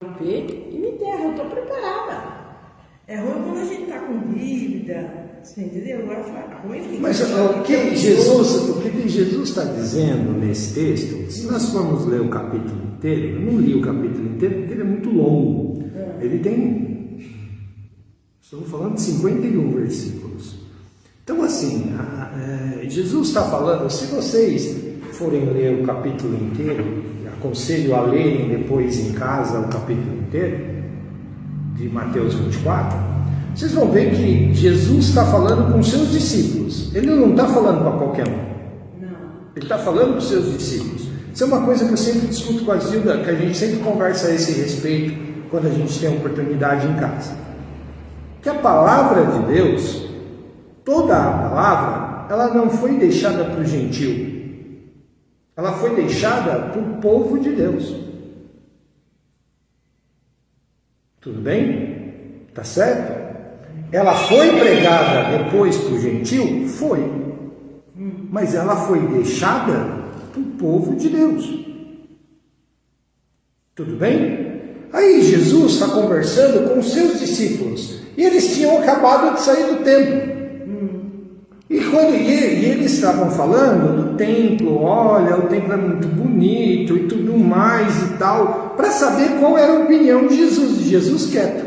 no peito e me enterra, eu estou preparada. É ruim quando a gente está com dívida, você entendeu? Agora ruim. Mas o que Jesus está dizendo nesse texto, se nós formos ler o capítulo inteiro, eu não li o capítulo inteiro porque ele é muito longo. Ele tem, estamos falando de 51 versículos. Então assim, Jesus está falando, se vocês forem ler o capítulo inteiro, aconselho a lerem depois em casa o capítulo inteiro, de Mateus 24, vocês vão ver que Jesus está falando com seus discípulos. Ele não está falando para qualquer um. Não. Ele está falando para os seus discípulos. Isso é uma coisa que eu sempre discuto com a Zilda, que a gente sempre conversa a esse respeito quando a gente tem oportunidade em casa. Que a palavra de Deus, toda a palavra, ela não foi deixada para o gentil. Ela foi deixada para o povo de Deus. Tudo bem? Tá certo? Ela foi pregada depois para o gentil? Foi. Mas ela foi deixada para o povo de Deus. Tudo bem? Aí Jesus está conversando com os seus discípulos. E eles tinham acabado de sair do templo. E eles estavam falando do templo, olha, o templo é muito bonito e tudo mais e tal, para saber qual era a opinião de Jesus quieto.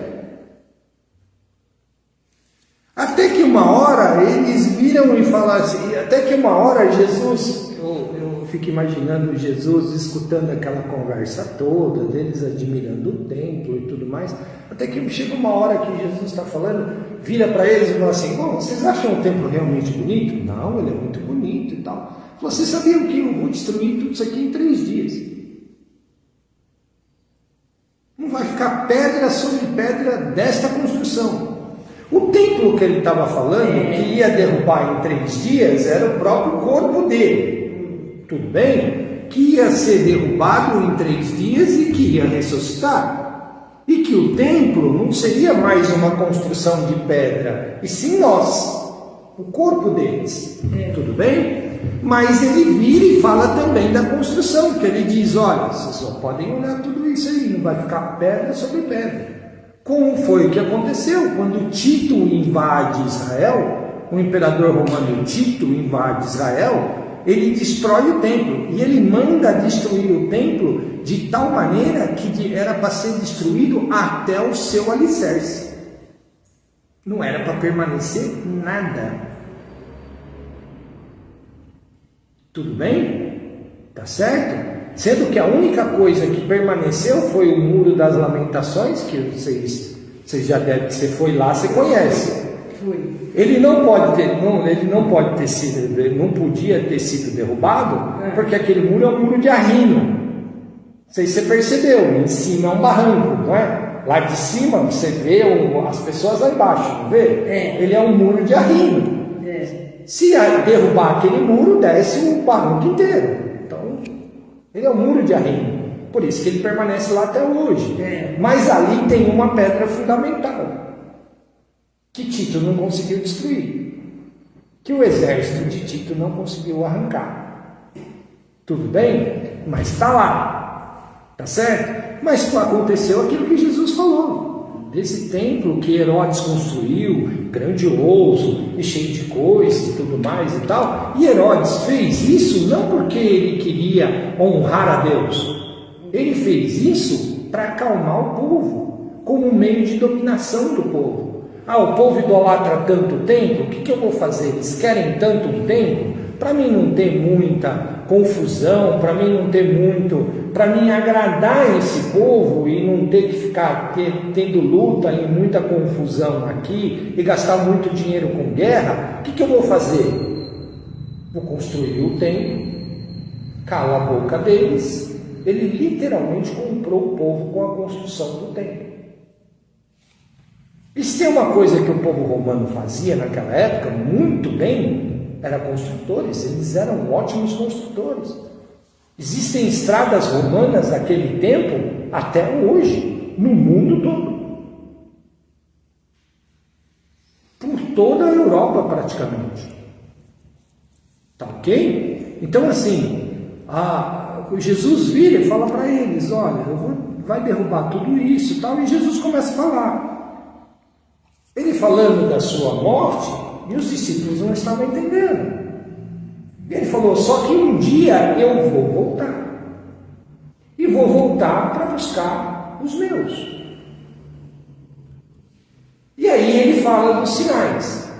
Até que uma hora eles viram e falaram assim, até que uma hora Jesus, eu fico imaginando Jesus escutando aquela conversa toda, deles admirando o templo e tudo mais, até que chega uma hora que Jesus está falando, vira para eles e fala assim, bom, vocês acham o templo realmente bonito? Não, ele é muito bonito e tal. Vocês sabiam que eu vou destruir tudo isso aqui em 3 dias? Não vai ficar pedra sobre pedra desta construção. O templo que ele estava falando, que ia derrubar em 3 dias, era o próprio corpo dele. Tudo bem? Que ia ser derrubado em 3 dias e que ia ressuscitar. E que o templo não seria mais uma construção de pedra, e sim nós, o corpo deles. Tudo bem? Mas ele vira e fala também da construção, que ele diz, olha, vocês só podem olhar tudo isso aí, não vai ficar pedra sobre pedra. Como foi o que aconteceu quando Tito invade Israel, o imperador romano Tito invade Israel, ele destrói o templo, e ele manda destruir o templo de tal maneira que era para ser destruído até o seu alicerce. Não era para permanecer nada. Tudo bem? Tá certo? Sendo que a única coisa que permaneceu foi o Muro das Lamentações, que vocês já devem, você foi lá, você conhece. Ele não podia ter sido derrubado, porque aquele muro é um muro de arrimo. Não sei se você percebeu, em cima é um barranco, não é? Lá de cima você vê as pessoas lá embaixo, não vê? Ele é um muro de arrimo. Se derrubar aquele muro, desce o barranco inteiro. Então, ele é um muro de arrimo. Por isso que ele permanece lá até hoje. Mas ali tem uma pedra fundamental, que Tito não conseguiu destruir, que o exército de Tito não conseguiu arrancar. Tudo bem? Mas está lá. Tá certo? Mas aconteceu aquilo que Jesus falou. Desse templo que Herodes construiu, grandioso e cheio de coisas e tudo mais e tal. E Herodes fez isso não porque ele queria honrar a Deus. Ele fez isso para acalmar o povo, como um meio de dominação do povo. O povo idolatra tanto o templo, o que eu vou fazer? Eles querem tanto um templo? Para mim não ter muita confusão, para mim não ter muito, para mim agradar esse povo e não ter que ficar tendo luta e muita confusão aqui e gastar muito dinheiro com guerra, o que eu vou fazer? Vou construir o templo, cala a boca deles. Ele literalmente comprou o povo com a construção do templo. E se tem uma coisa que o povo romano fazia naquela época, muito bem, era construtores, eles eram ótimos construtores. Existem estradas romanas daquele tempo até hoje, no mundo todo. Por toda a Europa praticamente. Tá ok? Então assim, Jesus vira e fala para eles, olha, eu vou vai derrubar tudo isso e tal. E Jesus começa a falar. Ele falando da sua morte, e os discípulos não estavam entendendo. E ele falou, só que um dia eu vou voltar. E vou voltar para buscar os meus. E aí ele fala dos sinais.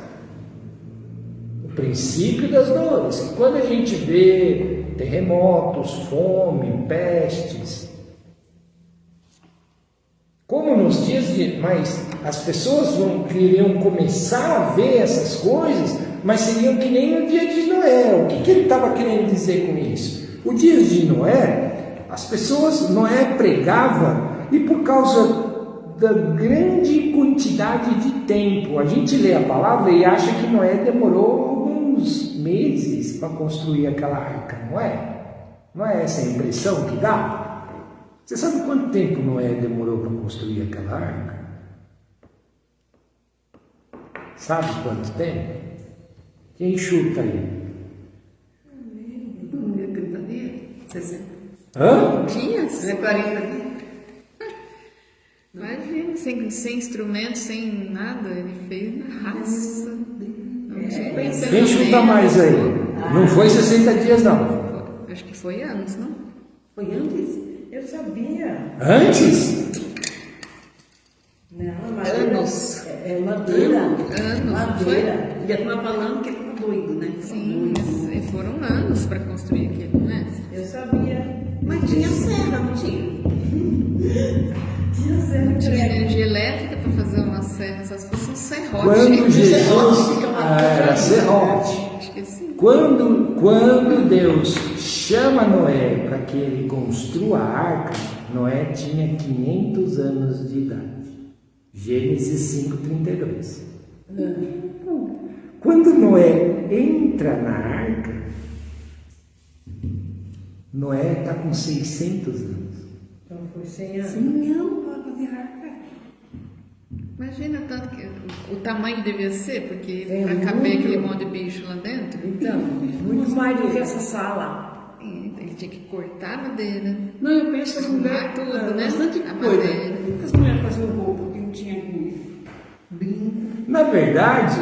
O princípio das dores. Que quando a gente vê terremotos, fome, pestes, como nos dias de... Mas as pessoas queriam começar a ver essas coisas, mas seriam que nem no dia de Noé. O que ele estava querendo dizer com isso? O dia de Noé, as pessoas, Noé pregava, e por causa da grande quantidade de tempo, a gente lê a palavra e acha que Noé demorou alguns meses para construir aquela arca, não é? Não é essa a impressão que dá? Você sabe quanto tempo Noé demorou para construir aquela arca? Sabe quanto tempo? Quem chuta aí? 60 Hã? dias? 40 dias? Imagina, sem instrumento, sem nada, ele fez na raça. Quem chuta mais aí? Não foi 60 dias, não. Acho que foi anos, não? Foi antes? Eu sabia. Antes? Não, mas Anos. É madeira. Anos, Madeira. Já estava falando que ele estava doido, né? Sim, mas foram anos para construir aquilo, né? eu sabia. Mas tinha serra, não tinha? Tinha certo. Tinha energia elétrica para fazer uma serra, só se fosse um serrote. Quando Jesus... era serrote. Acho que sim. Quando Deus chama Noé para que ele construa a arca, Noé tinha 500 anos de idade. Gênesis 5:32. Quando Noé entra na arca, Noé está com 600 anos. Então foi 100 anos. Não, para fazer arca. Imagina tanto que o tamanho que devia ser, porque É para caber muito. aquele monte de bicho lá dentro. Então, muito mais do que essa sala. Ele tinha que cortar a madeira. Não, eu penso que as mulheres, Tudo, né? bastante A coisa. madeira. As mulheres faziam roupa, porque não tinha brinco. Na verdade,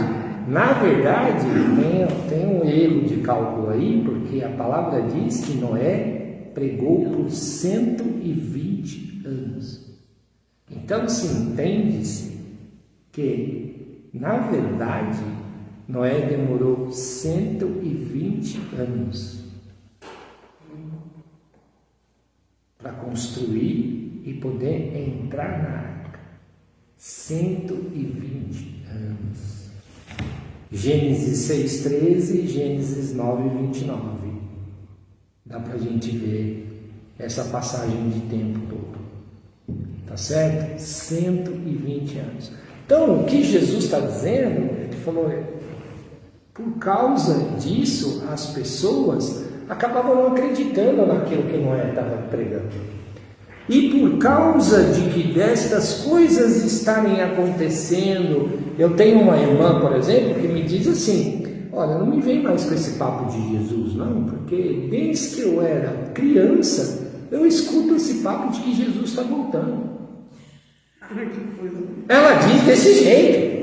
tem um erro de cálculo aí, porque a palavra diz que Noé pregou por 120 anos. Então se entende-se que, na verdade, Noé demorou 120 anos para construir e poder entrar na arca. 120 anos. Gênesis 6:13 e Gênesis 9:29. Dá para a gente ver essa passagem de tempo todo. Tá certo? 120 anos. Então, o que Jesus está dizendo, ele falou, por causa disso, as pessoas acabavam não acreditando naquilo que Noé estava pregando. E por causa de que destas coisas estarem acontecendo, eu tenho uma irmã, por exemplo, que me diz assim, olha, não me vem mais com esse papo de Jesus, não, porque desde que eu era criança, eu escuto esse papo de que Jesus está voltando. Ela diz desse jeito.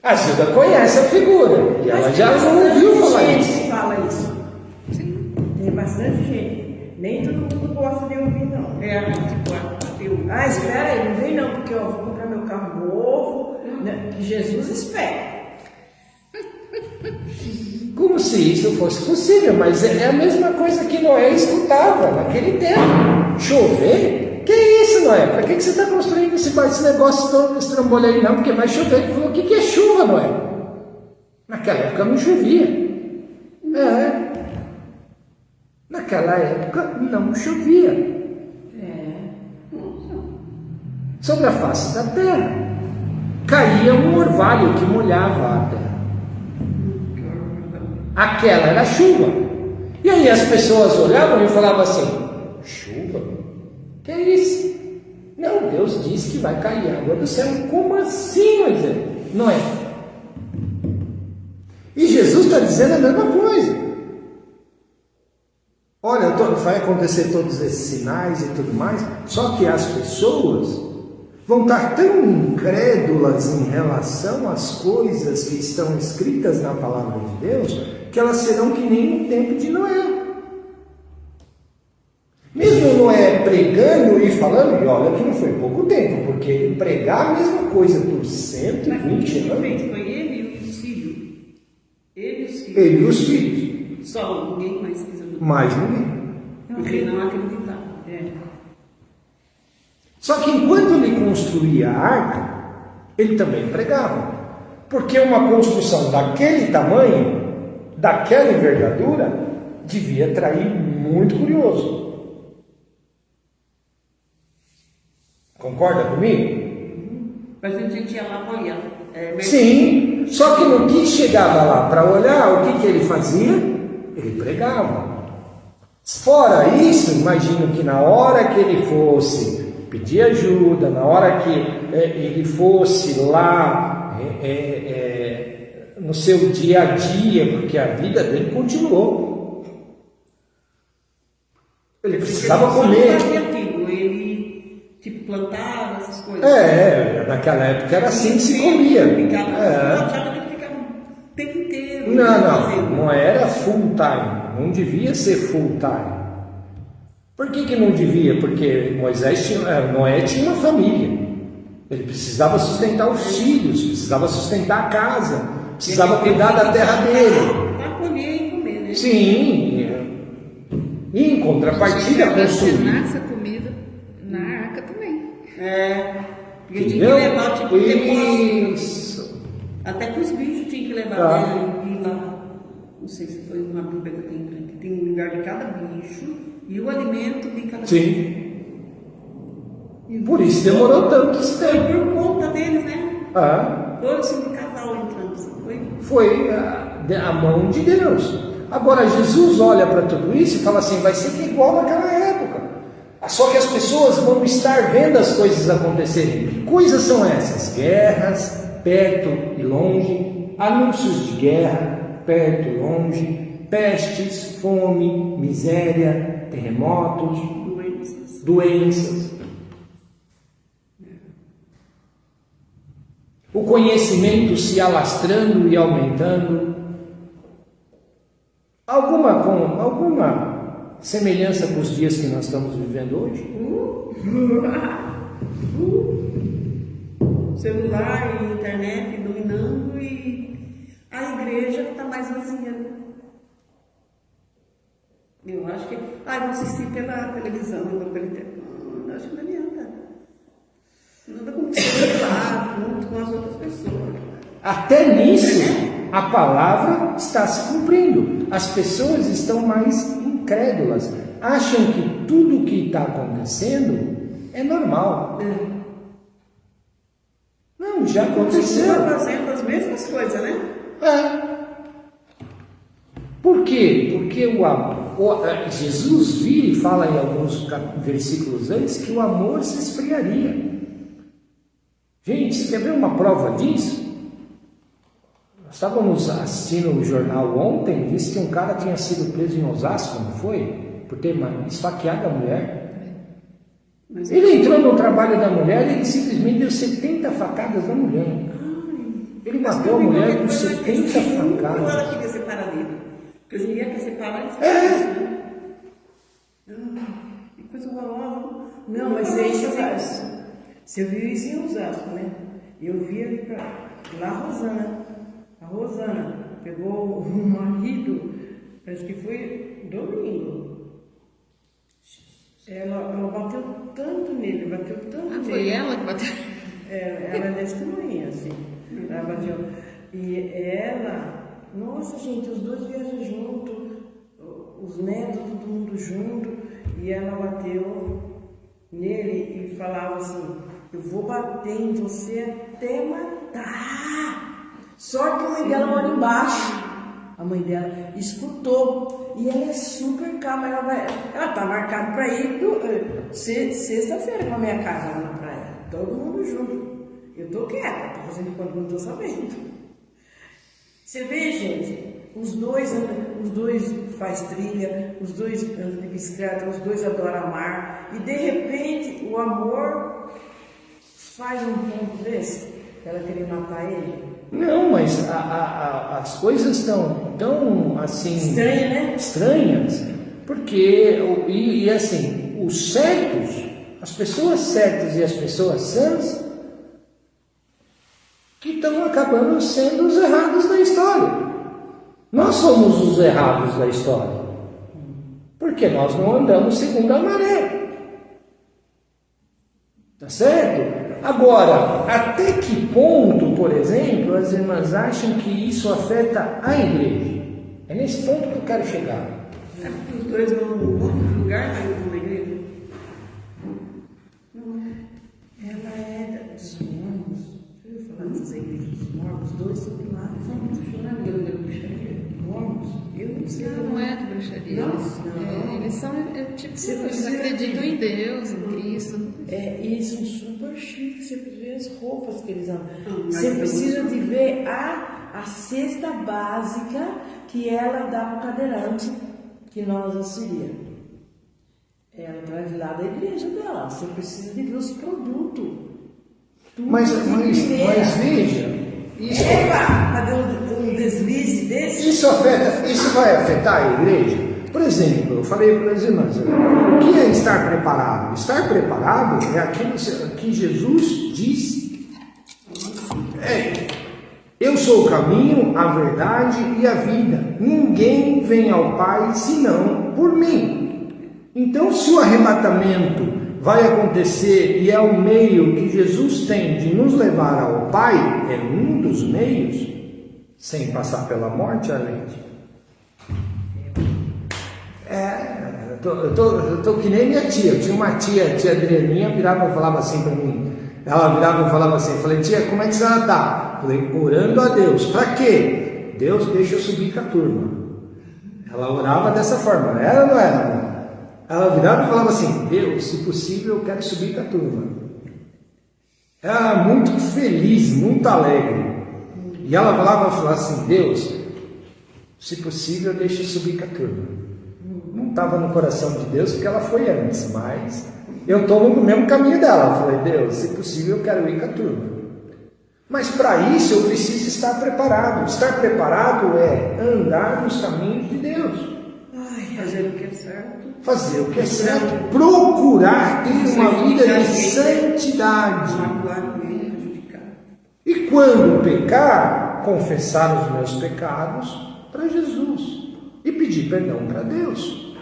A Gilda conhece a figura, e ela já ouviu falar gente isso. que fala isso. Tem bastante gente. Nem todo mundo gosta de ouvir, não. Ah, espera aí, não vem não, porque eu vou comprar meu carro novo, né, que Jesus espera. Como se isso fosse possível, mas é a mesma coisa que Noé escutava naquele tempo. Chover? Que isso, Noé? Para que você está construindo esse negócio todo, esse trambolho aí? Não, porque vai chover. Ele falou, o que é chuva, Noé? Naquela época não chovia. Naquela época não chovia. Sobre a face da terra caía um orvalho que molhava a terra. Aquela era chuva. E aí as pessoas olhavam e falavam assim, chuva? Que é isso? Não, Deus disse que vai cair água do céu. Como assim, Moisés? Não é? E Jesus está dizendo a mesma coisa. Olha, vai acontecer todos esses sinais e tudo mais, só que as pessoas vão estar tão incrédulas em relação às coisas que estão escritas na palavra de Deus, que elas serão que nem no tempo de Noé. Mesmo Noé pregando e falando, e olha que não foi pouco tempo, porque ele pregar a mesma coisa por 120 anos. Foi ele e os filhos. Ele e os filhos. Ele e os filhos. Só, ninguém mais quis ajudar. Mais ninguém. Porque não acreditava. Só que enquanto ele construía a arca, ele também pregava. Porque uma construção daquele tamanho, daquela envergadura, devia atrair muito curioso. Concorda comigo? Mas a gente ia lá apoiar. Sim, só que no que chegava lá para olhar, o que ele fazia? Ele pregava. Fora isso, imagino que na hora que ele fosse pedir ajuda, na hora que ele fosse lá no seu dia a dia, porque a vida dele continuou. Ele precisava comer. Ele tipo plantava essas coisas. Naquela época era assim que se comia. Ficava o tempo inteiro. Não era full time. Não devia ser full time. Por que não devia? Porque Noé tinha uma família. Ele precisava sustentar os filhos, precisava sustentar a casa, precisava cuidar da terra dele. Para colher e comer, né? Sim. E em contrapartida, construir. essa comida na arca também. Porque tinha que levar, tipo, Isso. até que os bichos tinham que levar dele e lá. Não sei se foi uma Bíblia que eu tenho aqui. Tem um lugar de cada bicho e o alimento de cada bicho. Sim. Por isso demorou tanto Foi tempo. por conta deles, né? Foi assim de casal entrando. Foi a mão de Deus. Agora Jesus olha para tudo isso e fala assim, vai ser que igual naquela época. Só que as pessoas vão estar vendo as coisas acontecerem. Que coisas são essas? Guerras, perto e longe, anúncios de guerra, perto e longe, pestes, fome, miséria, terremotos, doenças. O conhecimento se alastrando e aumentando. Alguma semelhança com os dias que nós estamos vivendo hoje? Celular e internet dominando e a igreja está mais vazia. Né? Eu acho que. Vou assistir pela televisão, não pela internet. Não, acho que não adianta. Não dá como você falar junto com as outras pessoas. Até nisso, a palavra está se cumprindo. As pessoas estão mais incrédulas. Acham que tudo o que está acontecendo é normal. Não, já aconteceu. Continua fazendo as mesmas coisas, né? Por quê? Porque Jesus vira e fala em alguns versículos antes que o amor se esfriaria. Gente, você quer ver uma prova disso? Nós estávamos assistindo o jornal ontem, disse que um cara tinha sido preso em Osasco, não foi? Por ter esfaqueado a mulher. Ele entrou no trabalho da mulher e ele simplesmente deu 70 facadas na mulher. Ele matou a mulher com 70 facadas. Ela queria separar dele. Porque hoje em dia quer separar e que coisa horrorosa. Não, mas é isso. Você viu isso em Osasco, né? Eu vi ali lá a Rosana pegou o marido, parece que foi domingo. Ela bateu tanto nele, nele. Foi ela que bateu? Ela é desse tamanho, assim. Ela bateu. E ela, nossa gente, os dois viajam junto, os netos, todo mundo junto, e ela bateu nele e falava assim, eu vou bater em você até matar. Só que a mãe dela mora embaixo. A mãe dela escutou. E ela é super calma. Ela tá marcada para ir sexta-feira com a minha casa lá na praia. Todo mundo junto. Eu tô quieta, tô fazendo de conta que não tô sabendo. Você vê, gente, os dois faz trilha, os dois andam de bicicleta, os dois adoram amar, e de repente o amor faz um ponto desse, ela querer matar ele. Não, mas as coisas estão tão assim. Estranha, né? Estranhas, porque, e assim, os certos, as pessoas certas e as pessoas sãs, que estão acabando sendo os errados da história. Nós somos os errados da história, porque nós não andamos segundo a maré. Tá certo? Agora, até que ponto, por exemplo, as irmãs acham que isso afeta a igreja? É nesse ponto que eu quero chegar. É porque os dois vão num outro lugar, mas não na igreja. Ela é dos mormons. Eu ia falar dessas igrejas dos mormons, os dois estão lá. Mormons? Eu não sei. Não é de bruxaria. Não. Eles são tipo, Você eles precisa acreditam de- em Deus, em Cristo. E eles são super chiques, você precisa ver as roupas que eles andam. mas Você eu precisa não- de ver a cesta básica que ela dá para o cadeirante que nós auxilia. Ela traz lá da igreja dela. Você precisa de ver os produtos. Tudo Mas de primeira. veja, isso, Epa, cadê um deslize desse? isso vai afetar a igreja? Por exemplo, eu falei para as irmãs, o que é estar preparado? Estar preparado é aquilo que Jesus disse. Eu sou o caminho, a verdade e a vida. Ninguém vem ao Pai senão por mim. Então, se o arrebatamento vai acontecer e é o meio que Jesus tem de nos levar ao Pai, é um dos meios, sem passar pela morte, Arlete. Eu tô que nem minha tia. Eu tinha uma tia Adrianinha, virava e falava assim para mim. Ela virava e falava assim, eu falei, tia, como é que você tá? Falei, orando a Deus. Para quê? Deus deixa eu subir com a turma. Ela orava dessa forma, era ou não era? Ela virava e falava assim, Deus, se possível, eu quero subir com a turma. Ela era muito feliz, muito alegre. E ela falava assim, Deus, se possível, deixa eu subir com a turma. Não estava no coração de Deus, porque ela foi antes, mas eu estou no mesmo caminho dela. Eu falei, Deus, se possível, eu quero ir com a turma. Mas para isso eu preciso estar preparado. Estar preparado é andar nos caminhos de Deus. Fazer o que é certo. Fazer o que é certo. Procurar ter uma vida de santidade. Magoar ninguém, prejudicar. E quando pecar, confessar os meus pecados para Jesus. E pedir perdão para Deus.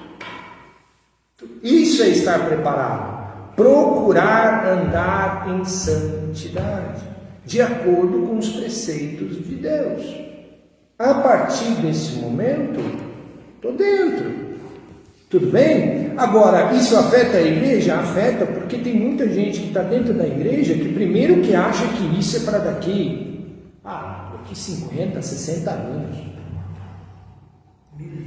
Isso é estar preparado. Procurar andar em santidade, de acordo com os preceitos de Deus. A partir desse momento, estou dentro. Tudo bem? Agora, isso afeta a igreja? Afeta, porque tem muita gente que está dentro da igreja que primeiro que acha que isso é para daqui 50, 60 anos.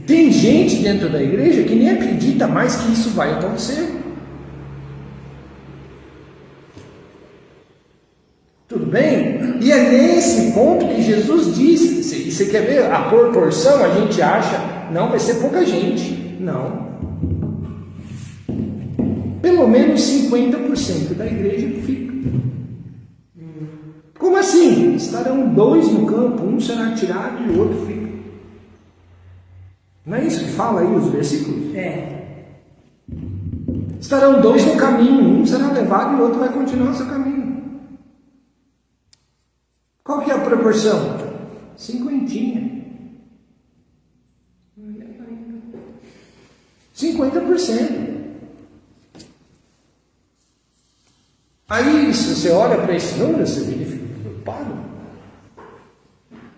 Tem gente dentro da igreja que nem acredita mais que isso vai acontecer. Tudo bem? E é nesse ponto que Jesus disse, você quer ver a proporção? A gente acha, não, vai ser pouca gente. Não. Pelo menos 50% da igreja fica. Como assim? Estarão 2 no campo, um será tirado e o outro fica. Não é isso que fala aí os versículos? Estarão 2 no caminho, um será levado e o outro vai continuar o seu caminho. Qual que é a proporção? 50%. 50%. Aí, se você olha para esse número, você fica preocupado.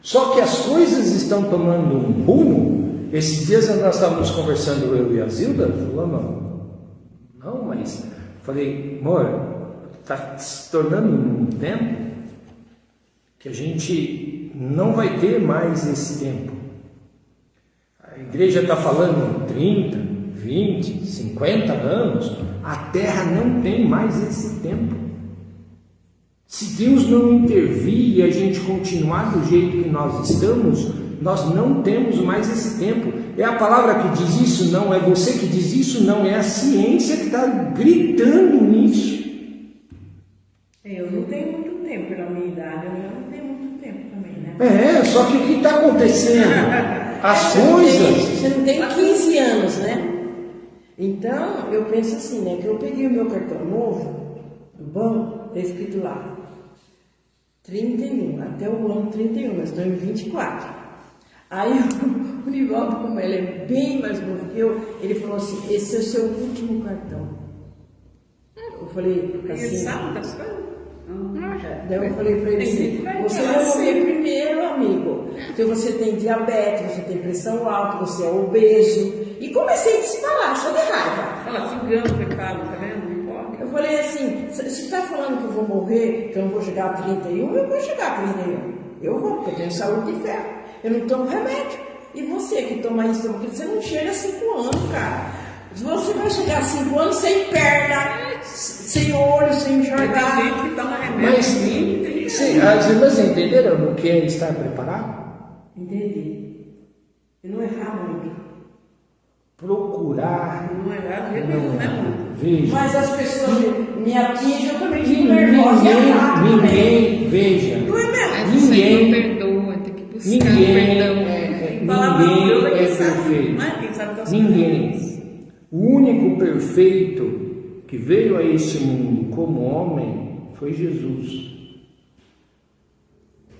Só que as coisas estão tomando um rumo. Esses dias nós estávamos conversando, eu e a Zilda, falando, não, mas falei, amor, está se tornando um tempo que a gente não vai ter mais esse tempo. A igreja está falando 30, 20, 50 anos, a terra não tem mais esse tempo. Se Deus não intervir e a gente continuar do jeito que nós estamos, Nós não temos mais esse tempo. É a palavra que diz isso? Não. É você que diz isso? Não. É a ciência que está gritando nisso. Eu não tenho muito tempo, pela minha idade, eu não tenho muito tempo também, né? Só que o que está acontecendo? As coisas... Você não tem 15 anos, né? Então, eu penso assim, né? Que eu peguei o meu cartão novo, do banco, está escrito lá, 31, até o ano 31, nós estamos em 24. Aí o Nivaldo, como ele é bem mais novo que eu, ele falou assim, esse é o seu último cartão. Eu falei assim... Ele sabe das coisas? Daí eu falei para ele assim, você vai morrer primeiro, amigo, porque você tem diabetes, você tem pressão alta, você é obeso. E comecei a disparar, só de raiva. Fala, cigano, pecado, tá vendo? Não pode. Eu falei assim, você está falando que eu vou morrer, que eu não vou chegar a 31, eu vou chegar a 31. Eu vou, porque eu tenho saúde de ferro. Eu não tomo remédio. E você que toma isso, toma aquilo, você não chega a 5 anos, cara. Você vai chegar a 5 anos sem perna, sem olho, sem enxergar. Tem gente que toma remédio. Mas as irmãs entenderam o que é estar preparado? Entendi. E não errar muito. Procurar. Não é errado, né? Veja. Mas as pessoas me atingem, eu também fico nervosa. Ninguém, veja. Não é mesmo? Mas o Senhor perdoa, tem que buscar perdão. Ninguém é perfeito. Ninguém. O único perfeito que veio a este mundo como homem foi Jesus.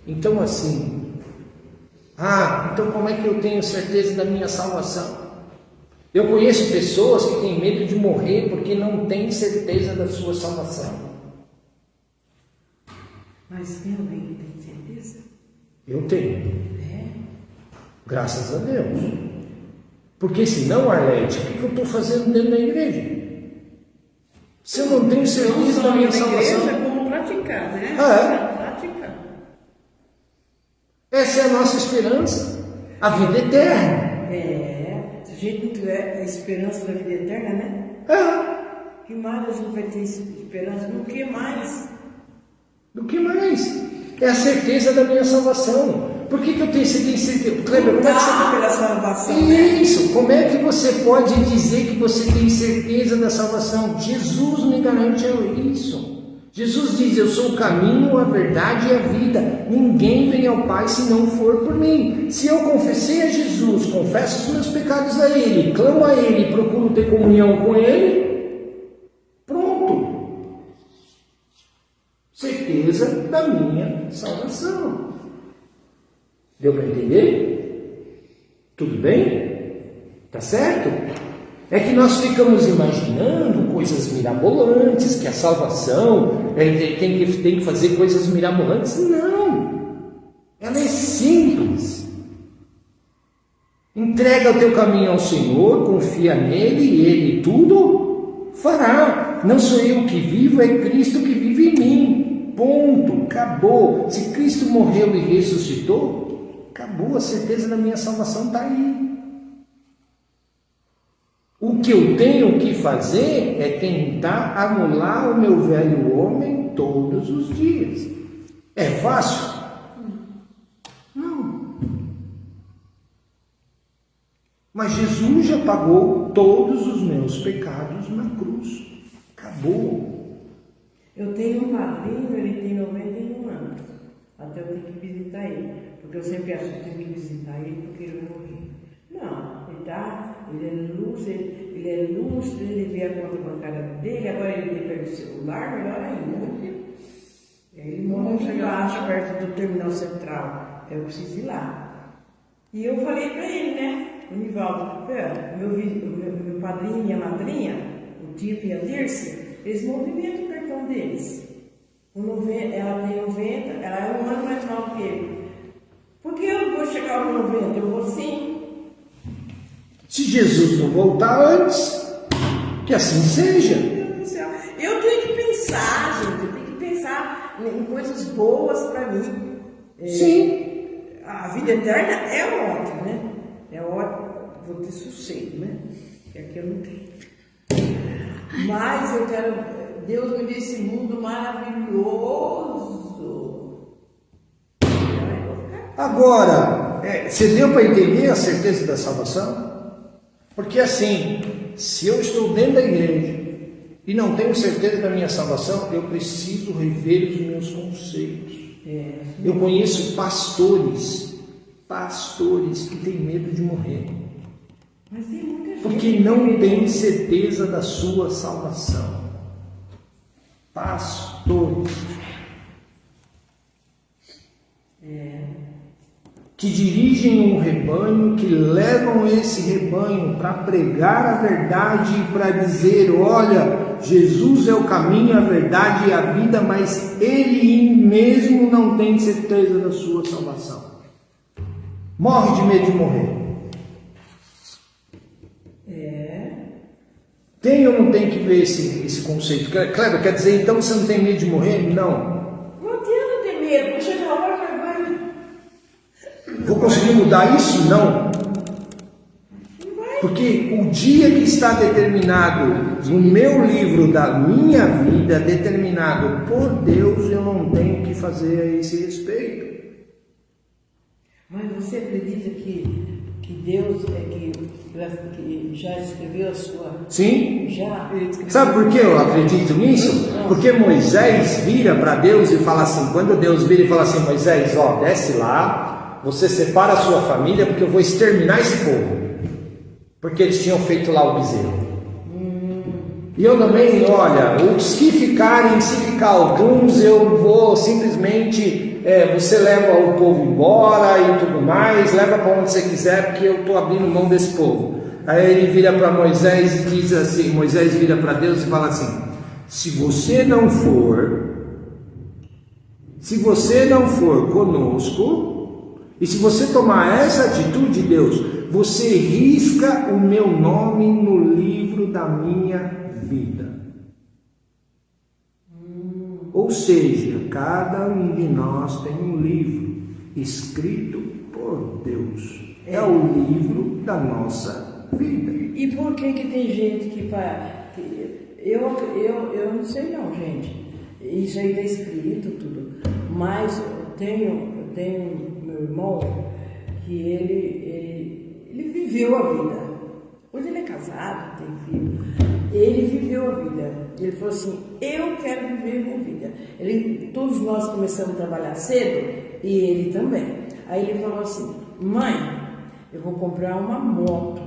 Então assim, então como é que eu tenho certeza da minha salvação? Eu conheço pessoas que têm medo de morrer porque não têm certeza da sua salvação. Mas tem alguém que tem certeza? Eu tenho. Graças a Deus. Porque senão, Arlete, o que eu estou fazendo dentro da igreja? Se eu não tenho certeza da minha salvação. Igreja é como praticar, né? Praticar. Essa é a nossa esperança. A vida eterna. Se a gente não tiver a esperança da vida eterna, né? Que mais a gente vai ter esperança? No que mais? Do que mais? É a certeza da minha salvação. Por que eu tenho certeza? Kleber, como é que você... pela salvação, né? Isso, como é que você pode dizer que você tem certeza da salvação? Jesus me garante isso. Jesus diz, eu sou o caminho, a verdade e a vida. Ninguém vem ao Pai se não for por mim. Se eu confessei a Jesus, confesso os meus pecados a Ele, clamo a Ele, procuro ter comunhão com Ele, pronto. Certeza da minha salvação. Deu para entender? Tudo bem? Tá certo? É que nós ficamos imaginando coisas mirabolantes, que a salvação tem que fazer coisas mirabolantes. Não! Ela é simples. Entrega o teu caminho ao Senhor, confia nele e Ele tudo fará. Não sou eu que vivo, é Cristo que vive em mim. Ponto. Acabou. Se Cristo morreu e ressuscitou, acabou. A certeza da minha salvação está aí. O que eu tenho que fazer é tentar anular o meu velho homem todos os dias. É fácil? Não. Mas Jesus já pagou todos os meus pecados na cruz. Acabou. Eu tenho um padrinho, ele tem 91 anos. Até eu tenho que visitar ele. Porque eu sempre acho que eu tenho que visitar ele porque ele vai morrer. Não, ele é lúcido, ele vê a conta bancária dele, agora ele pega o celular, melhor ainda, né? Ele mora aqui embaixo, perto do terminal central. Eu preciso ir lá. E eu falei para ele, né? O Nivaldo, meu padrinho e minha madrinha, o Tito e a Dirce, eles movimentam o cartão deles. Ela tem 90, ela é um ano mais nova que ele. Por que eu não vou chegar aos 90? Eu vou sim. Se Jesus não voltar antes, que assim seja. Meu Deus do céu. Eu tenho que pensar, gente. Eu tenho que pensar em coisas boas para mim. Sim. A vida eterna é ótima, né? É ótimo. Vou ter sossego, né? Que aqui eu não tenho. Mas eu quero... Deus me deu esse mundo maravilhoso. Agora, você deu para entender a certeza da salvação? Porque assim, se eu estou dentro da igreja e não tenho certeza da minha salvação, eu preciso rever os meus conceitos. Eu conheço pastores que têm medo de morrer, Mas tem muita gente porque não tem certeza da sua salvação. Pastores que dirigem um rebanho, que levam esse rebanho para pregar a verdade e para dizer: olha, Jesus é o caminho, a verdade e a vida, mas ele mesmo não tem certeza da sua salvação. Morre de medo de morrer. Tem ou não tem que ver esse conceito? Kleber, quer dizer então você não tem medo de morrer? Não. Não adianta ter medo, vou chegar lá e vai. Vou conseguir mudar isso? Não. Porque o dia que está determinado no meu livro da minha vida, determinado por Deus, eu não tenho o que fazer a esse respeito. Mas você acredita que Deus que já escreveu a sua... Sim? Já? Sabe por que eu acredito nisso? Porque Moisés vira para Deus e fala assim, quando Deus vira e fala assim: Moisés, ó, desce lá, você separa a sua família, porque eu vou exterminar esse povo. Porque eles tinham feito lá o bezerro. E eu também, olha, os que ficarem, se ficar alguns, eu vou simplesmente, você leva o povo embora e tudo mais, leva para onde você quiser, porque eu estou abrindo mão desse povo. Aí ele vira para Moisés e diz assim, Moisés vira para Deus e fala assim: se você não for conosco, e se você tomar essa atitude, Deus, você risca o meu nome no livro da minha vida. Ou seja, cada um de nós tem um livro escrito por Deus. É o livro da nossa vida. E por que tem gente que... Eu não sei não, gente. Isso aí está escrito tudo. Mas eu tenho meu irmão que ele viveu a vida. Hoje ele é casado, tem filho. Ele viveu a vida. Ele falou assim: eu quero viver a minha vida. Todos nós começamos a trabalhar cedo e ele também. Aí ele falou assim: mãe, eu vou comprar uma moto.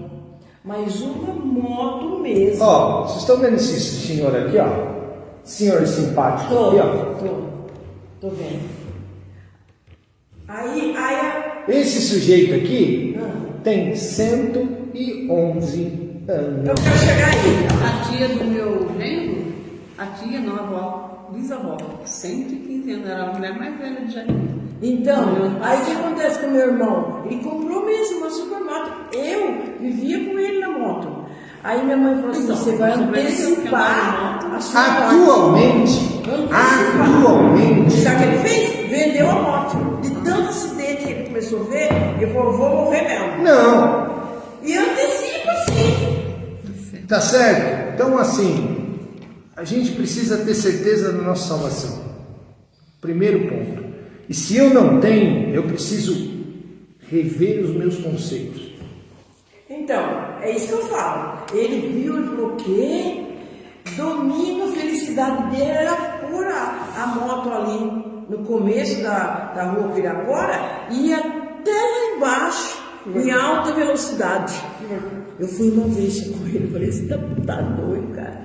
Mas uma moto mesmo. Ó, vocês estão vendo esse senhor aqui, ó? Senhor simpático aqui, ó. Tô vendo. Aí esse sujeito aqui tem 111 anos. eu quero chegar aí. A tia do meu genro, a tia, não, a avó, bisavó, 115 anos, era a mulher mais velha de Jardim. Então, aí o que acontece com meu irmão? Ele comprou mesmo uma supermoto. Eu vivia com ele na moto. Aí minha mãe falou assim: Então, você vai antecipar a sua morte. Atualmente. Sabe o que ele fez? Vendeu a moto. De tanto acidente que ele começou a ver, ele falou: vou morrer mesmo. Não. E antecipa sim. Tá certo? Então, assim, a gente precisa ter certeza da nossa salvação. Primeiro ponto. E se eu não tenho, eu preciso rever os meus conceitos. Então, é isso que eu falo. Ele viu e falou: o quê? Domingo, a felicidade dele era pôr a moto ali no começo da rua Pirapora e até lá embaixo, em alta velocidade. Eu fui uma vez com ele, falei: você tá doido, cara.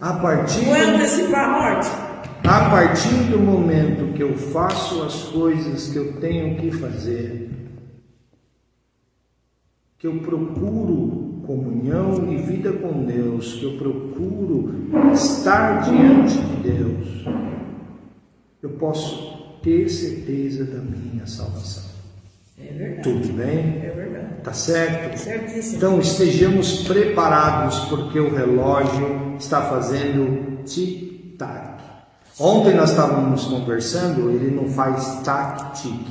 Não é antecipar a morte? A partir do momento que eu faço as coisas que eu tenho que fazer, que eu procuro comunhão e vida com Deus, que eu procuro estar diante de Deus, eu posso ter certeza da minha salvação. É verdade. Tudo bem? É verdade. Tá certo? Certíssimo. Então estejamos preparados, porque o relógio está fazendo tic-tac. Ontem nós estávamos conversando, ele não faz tac-tic.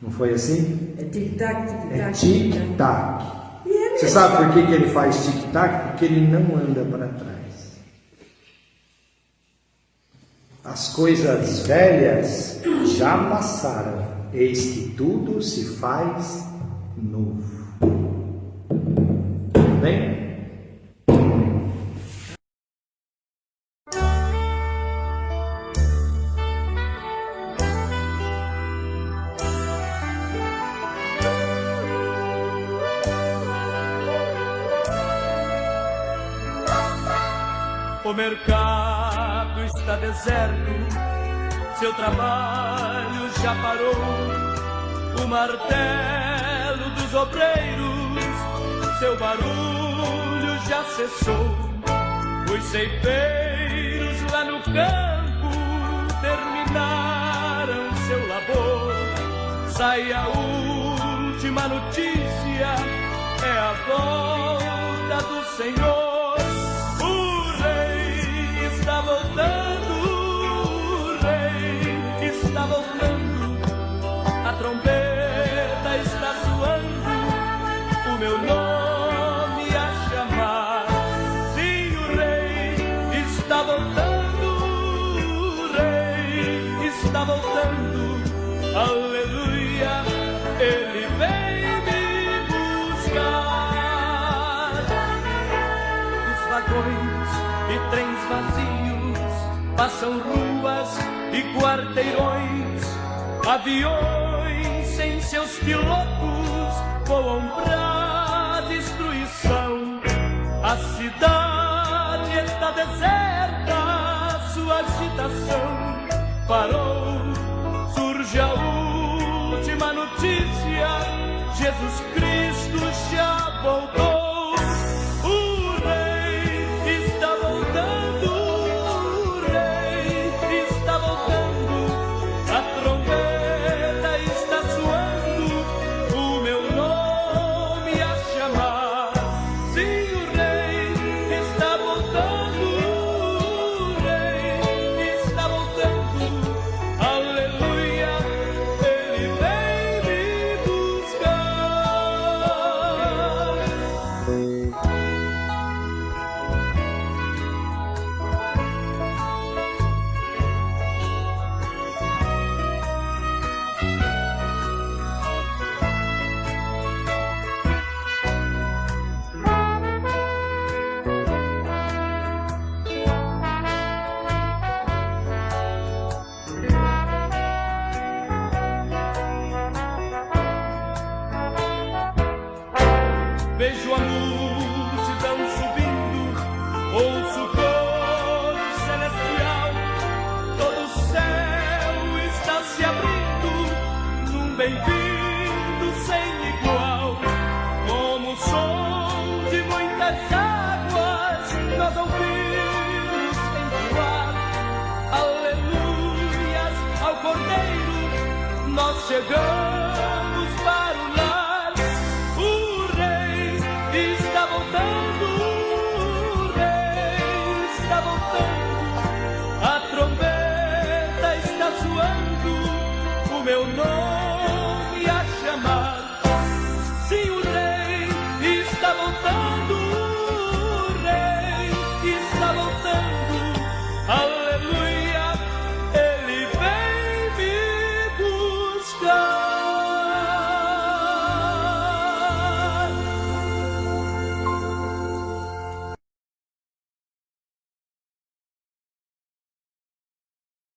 Não foi assim? É tic-tac, tic-tac. É tic-tac. E é mesmo. Você sabe por que ele faz tic-tac? Porque ele não anda para trás. As coisas velhas já passaram. eis que tudo se faz novo. Bem? O mercado está deserto, seu trabalho já parou. O martelo dos obreiros, seu barulho já cessou. Os ceifeiros lá no campo terminaram seu labor. Sai a última notícia, é a volta do Senhor. Está voltando, o rei está voltando, a trombeta está soando, o meu nome a chamar. Sim, o rei está voltando, o rei está voltando, aleluia, ele vem me buscar. Os vagões e trens vazios passam ruas e quarteirões, aviões sem seus pilotos voam pra destruição. A cidade está deserta, sua agitação parou. Surge a última notícia, Jesus Cristo já voltou. Vejo a multidão subindo, ouço o coro celestial, todo o céu está se abrindo, num bem-vindo sem igual. Como o som de muitas águas, nós ouvimos entoar aleluias ao Cordeiro, nós chegamos.